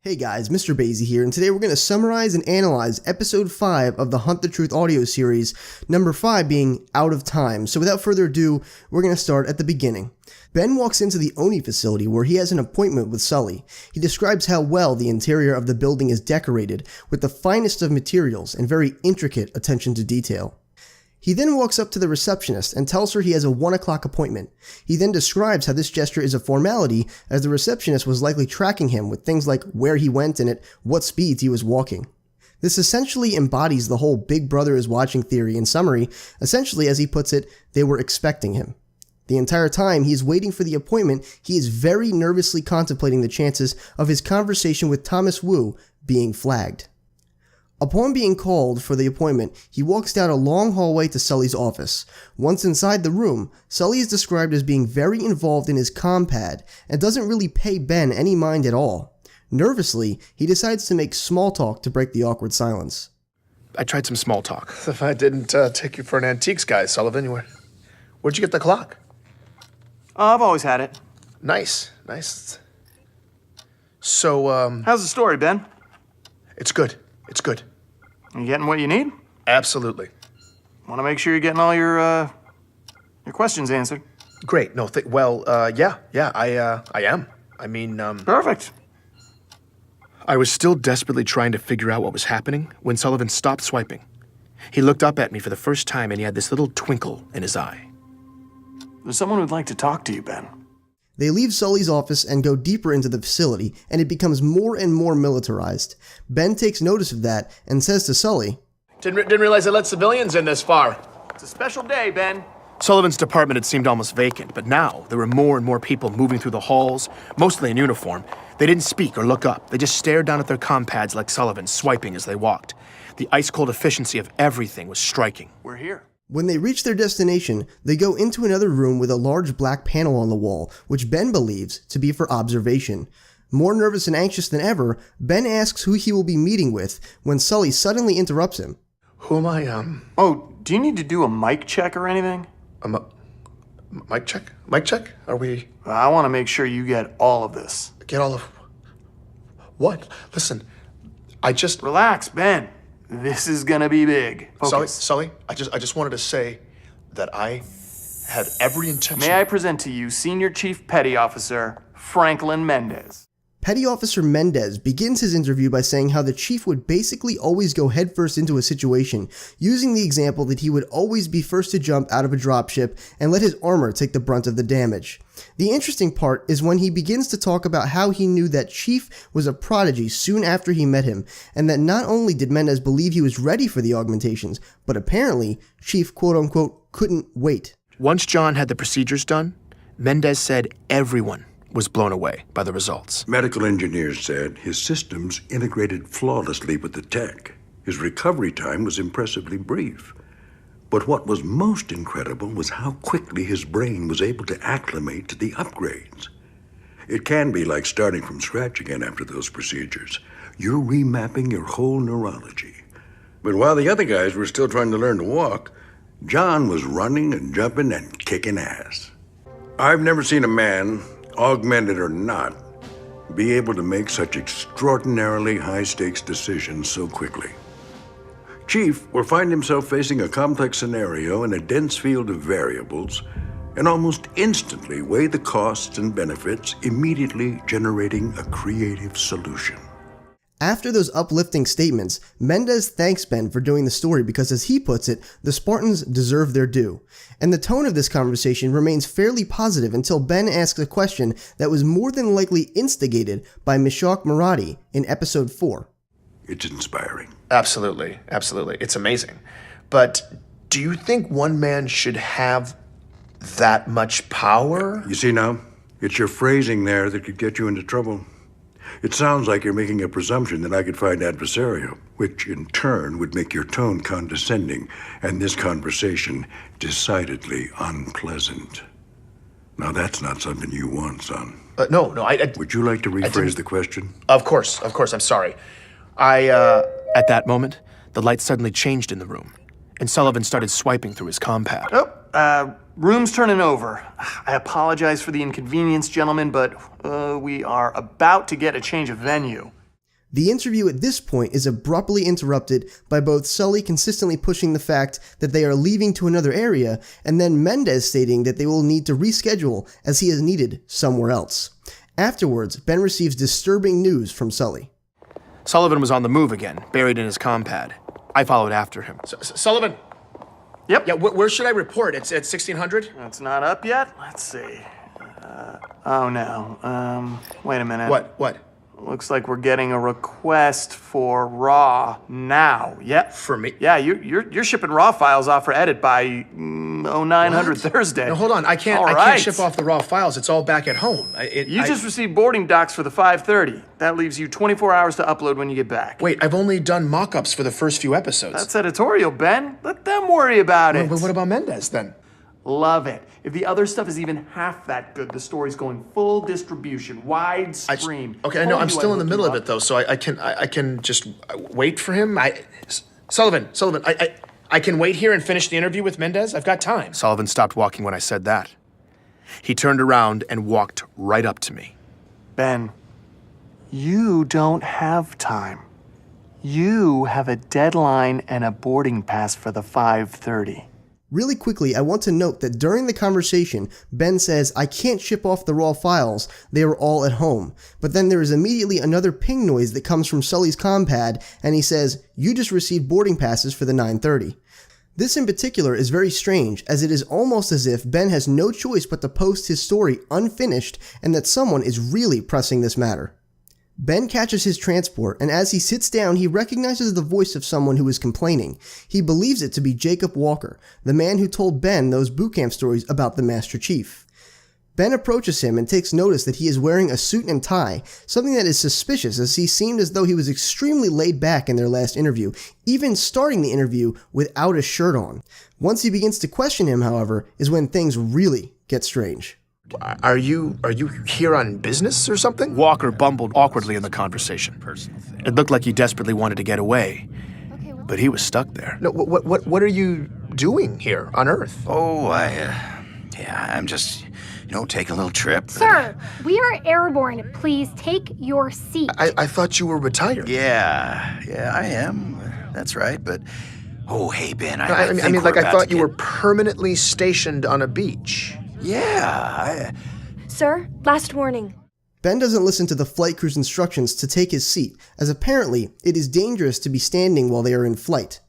Hey guys, Mr. Basie here, and today we're going to summarize and analyze episode 5 of the Hunt the Truth audio series, number 5 being Out of Time. So without further ado, we're going to start at the beginning. Ben walks into the Oni facility where he has an appointment with Sully. He describes how well the interior of the building is decorated with the finest of materials and very intricate attention to detail. He then walks up to the receptionist and tells her he has a 1 o'clock appointment. He then describes how this gesture is a formality, as the receptionist was likely tracking him with things like where he went and at what speeds he was walking. This essentially embodies the whole Big Brother is watching theory. In summary, essentially, as he puts it, they were expecting him. The entire time he is waiting for the appointment, he is very nervously contemplating the chances of his conversation with Thomas Wu being flagged. Upon being called for the appointment, he walks down a long hallway to Sully's office. Once inside the room, Sully is described as being very involved in his compad and doesn't really pay Ben any mind at all. Nervously, he decides to make small talk to break the awkward silence. I tried some small talk. If I didn't take you for an antiques guy, Sullivan, where'd you get the clock? I've always had it. Nice. So, How's the story, Ben? It's good. You getting what you need? Absolutely. Want to make sure you're getting all your questions answered. Great. No, yeah, I am. I mean, Perfect. I was still desperately trying to figure out what was happening when Sullivan stopped swiping. He looked up at me for the first time and he had this little twinkle in his eye. There's someone who'd like to talk to you, Ben. They leave Sully's office and go deeper into the facility, and it becomes more and more militarized. Ben takes notice of that and says to Sully, Didn't realize they let civilians in this far. It's a special day, Ben. Sullivan's department had seemed almost vacant, but now there were more and more people moving through the halls, mostly in uniform. They didn't speak or look up. They just stared down at their compads like Sullivan, swiping as they walked. The ice-cold efficiency of everything was striking. We're here. When they reach their destination, they go into another room with a large black panel on the wall, which Ben believes to be for observation. More nervous and anxious than ever, Ben asks who he will be meeting with when Sully suddenly interrupts him. Who am I, Oh, do you need to do a mic check or anything? Mic check? Mic check? Are we... I want to make sure you get all of this. Get all of... What? Listen, I just... Relax, Ben. This is gonna be big. Focus. Sully, I just wanted to say that I had every intention... May I present to you Senior Chief Petty Officer Franklin Mendez. Petty Officer Mendez begins his interview by saying how the chief would basically always go headfirst into a situation, using the example that he would always be first to jump out of a dropship and let his armor take the brunt of the damage. The interesting part is when he begins to talk about how he knew that Chief was a prodigy soon after he met him, and that not only did Mendez believe he was ready for the augmentations, but apparently Chief quote-unquote couldn't wait. Once John had the procedures done, Mendez said everyone was blown away by the results. Medical engineers said his systems integrated flawlessly with the tech. His recovery time was impressively brief. But what was most incredible was how quickly his brain was able to acclimate to the upgrades. It can be like starting from scratch again after those procedures. You're remapping your whole neurology. But while the other guys were still trying to learn to walk, John was running and jumping and kicking ass. I've never seen a man, augmented or not, be able to make such extraordinarily high-stakes decisions so quickly. Chief will find himself facing a complex scenario in a dense field of variables and almost instantly weigh the costs and benefits, immediately generating a creative solution. After those uplifting statements, Mendez thanks Ben for doing the story because, as he puts it, the Spartans deserve their due. And the tone of this conversation remains fairly positive until Ben asks a question that was more than likely instigated by Mishak Marathi in episode 4. It's inspiring. Absolutely. It's amazing. But do you think one man should have that much power? You see now, it's your phrasing there that could get you into trouble. It sounds like you're making a presumption that I could find adversarial, which in turn would make your tone condescending and this conversation decidedly unpleasant. Now that's not something you want, son. No, Would you like to rephrase the question? Of course, I'm sorry. At that moment, the light suddenly changed in the room, and Sullivan started swiping through his compad. Room's turning over. I apologize for the inconvenience, gentlemen, but we are about to get a change of venue. The interview at this point is abruptly interrupted by both Sully consistently pushing the fact that they are leaving to another area, and then Mendez stating that they will need to reschedule as he is needed somewhere else. Afterwards, Ben receives disturbing news from Sully. Sullivan was on the move again, buried in his compad. I followed after him. Sullivan! Yep. Yeah, where should I report? It's at 1600? It's not up yet? Let's see. Oh no. Wait a minute. What? Looks like we're getting a request for raw now. Yep. For me? Yeah, you're shipping raw files off for edit by 0900 Thursday. No, hold on. I can't ship off the raw files. It's all back at home. You just received boarding docs for the 5:30. That leaves you 24 hours to upload when you get back. Wait, I've only done mock-ups for the first few episodes. That's editorial, Ben. Let them worry about it. But what about Mendez then? Love it. If the other stuff is even half that good, the story's going full distribution, widescreen. Okay, I know. I'm still in the middle of it though, so I can just wait for him. Sullivan, I can wait here and finish the interview with Mendez. I've got time. Sullivan stopped walking when I said that. He turned around and walked right up to me. Ben, you don't have time. You have a deadline and a boarding pass for the 5:30. Really quickly, I want to note that during the conversation, Ben says, "I can't ship off the raw files, they are all at home." But then there is immediately another ping noise that comes from Sully's compad, and he says, "You just received boarding passes for the 9:30. This in particular is very strange, as it is almost as if Ben has no choice but to post his story unfinished, and that someone is really pressing this matter. Ben catches his transport, and as he sits down, he recognizes the voice of someone who is complaining. He believes it to be Jacob Walker, the man who told Ben those boot camp stories about the Master Chief. Ben approaches him and takes notice that he is wearing a suit and tie, something that is suspicious as he seemed as though he was extremely laid back in their last interview, even starting the interview without a shirt on. Once he begins to question him, however, is when things really get strange. Are you here on business or something? Walker bumbled awkwardly in the conversation. It looked like he desperately wanted to get away, but he was stuck there. No, what are you doing here on Earth? Oh, I'm just, taking a little trip. Sir, we are airborne. Please take your seat. I thought you were retired. Yeah, I am. That's right, but... Oh, hey, Ben, I thought you were permanently stationed on a beach. Yeah, Sir, last warning. Ben doesn't listen to the flight crew's instructions to take his seat, as apparently it is dangerous to be standing while they are in flight.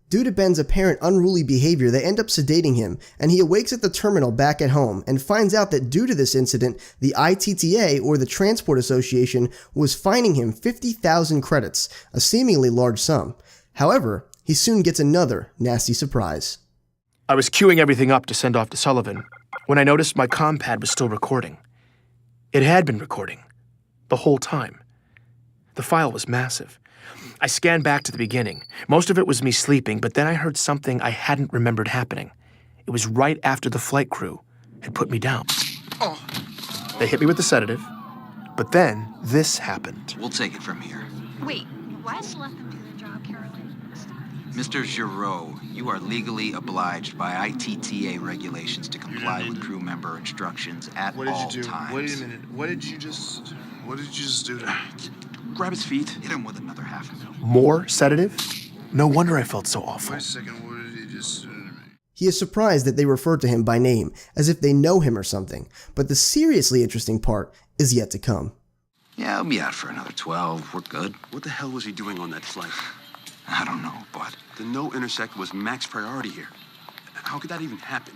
Due to Ben's apparent unruly behavior, they end up sedating him, and he awakes at the terminal back at home and finds out that due to this incident, the ITTA, or the Transport Association, was fining him 50,000 credits, a seemingly large sum. However, he soon gets another nasty surprise. I was queuing everything up to send off to Sullivan when I noticed my compad was still recording. It had been recording the whole time. The file was massive. I scanned back to the beginning. Most of it was me sleeping, but then I heard something I hadn't remembered happening. It was right after the flight crew had put me down. Oh. They hit me with the sedative, but then this happened. We'll take it from here. Wait, what? Let them do their job, Caroline. Mr. Giroux, you are legally obliged by ITTA regulations to comply with crew member instructions at all times. Wait a minute. What did you just do to him? Grab his feet, hit him with another half mil. More sedative? No wonder I felt so awful. Wait a second, what did he just do to me? He is surprised that they refer to him by name, as if they know him or something, but the seriously interesting part is yet to come. Yeah, I'll be out for another 12. We're good. What the hell was he doing on that flight? I don't know, but... The no intersect was max priority here. How could that even happen?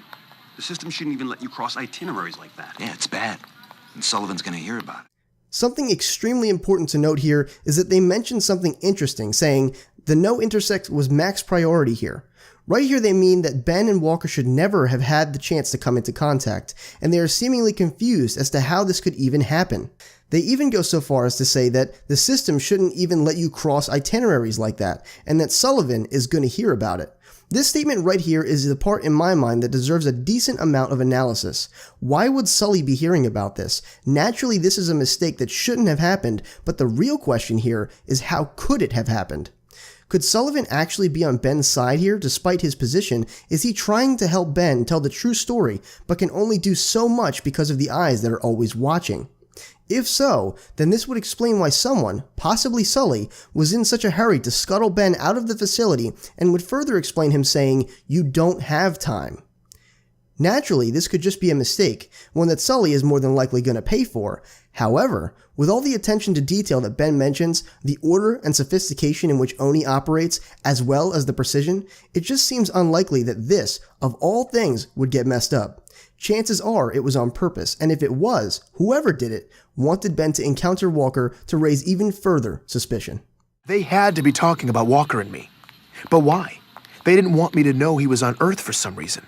The system shouldn't even let you cross itineraries like that. Yeah, it's bad. And Sullivan's gonna hear about it. Something extremely important to note here is that they mention something interesting, saying, the no intersect was max priority here. Right here they mean that Ben and Walker should never have had the chance to come into contact, and they are seemingly confused as to how this could even happen. They even go so far as to say that the system shouldn't even let you cross itineraries like that, and that Sullivan is going to hear about it. This statement right here is the part in my mind that deserves a decent amount of analysis. Why would Sully be hearing about this? Naturally, this is a mistake that shouldn't have happened, but the real question here is how could it have happened? Could Sullivan actually be on Ben's side here despite his position? Is he trying to help Ben tell the true story, but can only do so much because of the eyes that are always watching? If so, then this would explain why someone, possibly Sully, was in such a hurry to scuttle Ben out of the facility, and would further explain him saying, "You don't have time." Naturally, this could just be a mistake, one that Sully is more than likely going to pay for. However, with all the attention to detail that Ben mentions, the order and sophistication in which Oni operates, as well as the precision, it just seems unlikely that this, of all things, would get messed up. Chances are it was on purpose, and if it was, whoever did it wanted Ben to encounter Walker to raise even further suspicion. They had to be talking about Walker and me. But why? They didn't want me to know he was on Earth for some reason.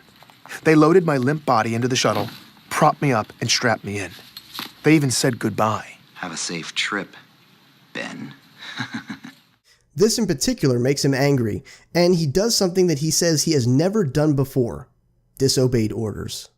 They loaded my limp body into the shuttle, propped me up, and strapped me in. They even said goodbye. Have a safe trip, Ben. This in particular makes him angry, and he does something that he says he has never done before: disobeyed orders.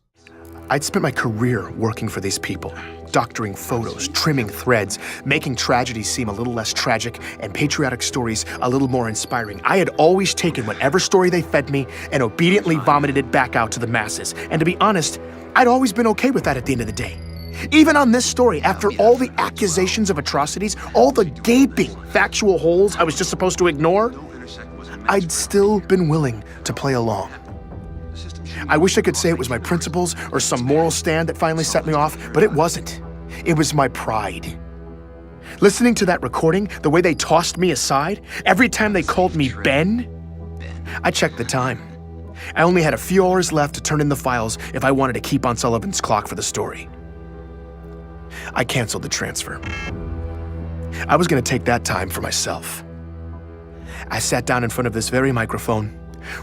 I'd spent my career working for these people, doctoring photos, trimming threads, making tragedy seem a little less tragic and patriotic stories a little more inspiring. I had always taken whatever story they fed me and obediently vomited it back out to the masses. And to be honest, I'd always been okay with that at the end of the day. Even on this story, after all the accusations of atrocities, all the gaping factual holes I was just supposed to ignore, I'd still been willing to play along. I wish I could say it was my principles or some moral stand that finally set me off, but it wasn't. It was my pride. Listening to that recording, the way they tossed me aside, every time they called me Ben, I checked the time. I only had a few hours left to turn in the files if I wanted to keep on Sullivan's clock for the story. I canceled the transfer. I was going to take that time for myself. I sat down in front of this very microphone,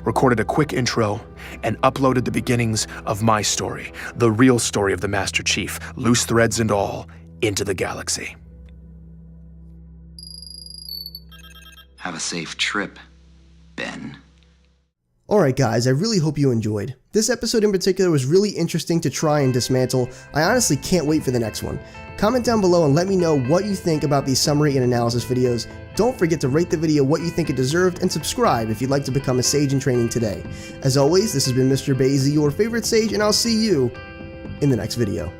recorded a quick intro, and uploaded the beginnings of my story, the real story of the Master Chief, loose threads and all, into the galaxy. Have a safe trip, Ben. Alright guys, I really hope you enjoyed. This episode in particular was really interesting to try and dismantle. I honestly can't wait for the next one. Comment down below and let me know what you think about these summary and analysis videos. Don't forget to rate the video what you think it deserved, and subscribe if you'd like to become a Sage in Training today. As always, this has been Mr. Basie, your favorite Sage, and I'll see you in the next video.